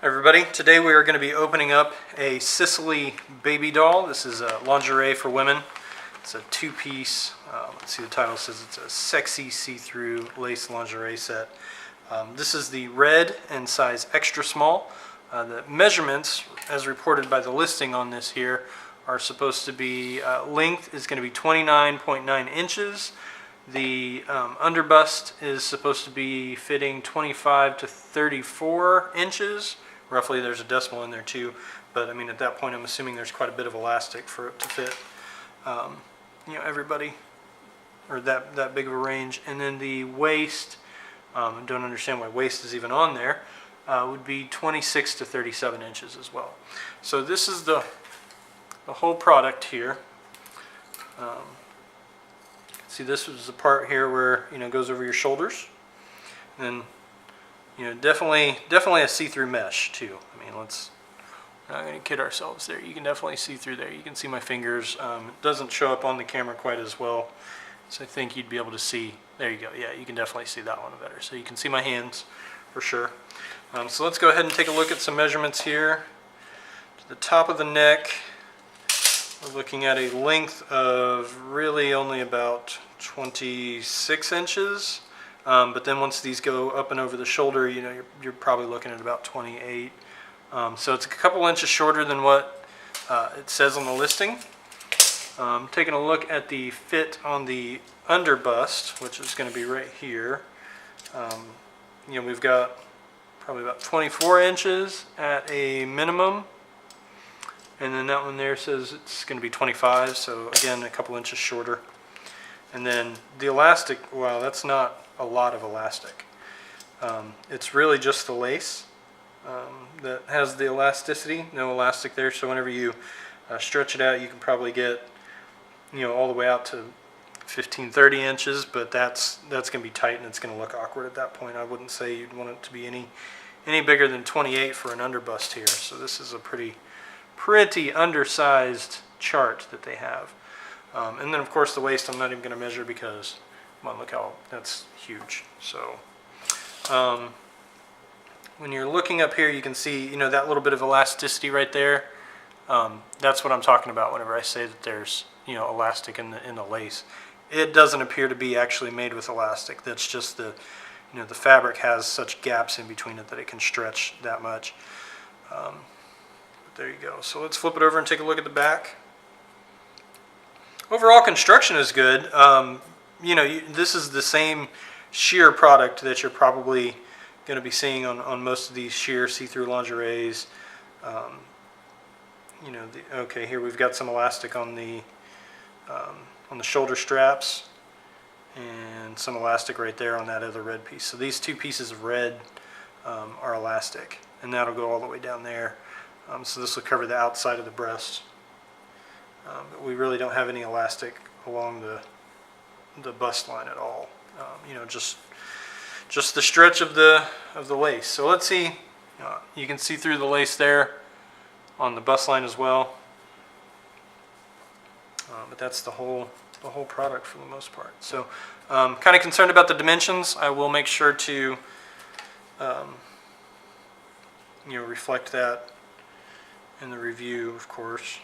Hi everybody, today we are going to be opening up a Sissely baby doll. This is a lingerie for women. It's a two-piece, let's see, the title says it's a sexy see-through lace lingerie set. This is the red and size extra small. The measurements, as reported by the listing on this here, are supposed to be, length is going to be 29.9 inches. The underbust is supposed to be fitting 25 to 34 inches. Roughly, there's a decimal in there too, but I mean at that point I'm assuming there's quite a bit of elastic for it to fit, everybody, or that big of a range. And then the waist, don't understand why waist is even on there, would be 26 to 37 inches as well. So this is the whole product here. See, this is the part here where it goes over your shoulders, and definitely a see-through mesh too. I mean, we're not going to kid ourselves there. You can definitely see through there. You can see my fingers. It doesn't show up on the camera quite as well, so I think you'd be able to see. There you go. Yeah, you can definitely see that one better. So you can see my hands for sure. So let's go ahead and take a look at some measurements here. To the top of the neck, we're looking at a length of really only about 26 inches. But then once these go up and over the shoulder, you're probably looking at about 28. So it's a couple inches shorter than what it says on the listing. Taking a look at the fit on the underbust, which is going to be right here. We've got probably about 24 inches at a minimum. And then that one there says it's going to be 25, so again, a couple inches shorter. And then the elastic, wow, that's not a lot of elastic. It's really just the lace that has the elasticity, no elastic there. So whenever you stretch it out, you can probably get all the way out to 15-30 inches, but that's going to be tight and it's going to look awkward at that point. I wouldn't say you'd want it to be any bigger than 28 for an underbust here. So this is a pretty undersized chart that they have. And then of course the waist I'm not even going to measure because, come on, look how that's huge. So when you're looking up here, you can see that little bit of elasticity right there. That's what I'm talking about whenever I say that there's elastic in the lace. It doesn't appear to be actually made with elastic. That's just the fabric has such gaps in between it that it can stretch that much. There you go. So let's flip it over and take a look at the back. Overall construction is good. This is the same sheer product that you're probably going to be seeing on most of these sheer see-through lingeries. Okay, here we've got some elastic on the shoulder straps and some elastic right there on that other red piece. So these two pieces of red are elastic, and that'll go all the way down there. So this will cover the outside of the breast. But we really don't have any elastic along the bust line at all. Just the stretch of the lace. So let's see. You can see through the lace there on the bust line as well. But that's the whole product for the most part. So kind of concerned about the dimensions. I will make sure to reflect that in the review, of course.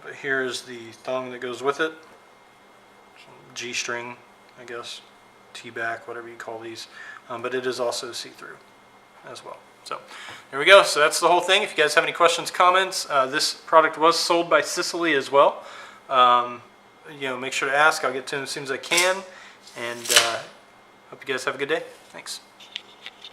But here is the thong that goes with it. G-string, I guess, T-back, whatever you call these. But it is also see-through as well. So there we go. So that's the whole thing. If you guys have any questions, comments, this product was sold by Sissely as well. Make sure to ask. I'll get to them as soon as I can. And hope you guys have a good day. Thanks.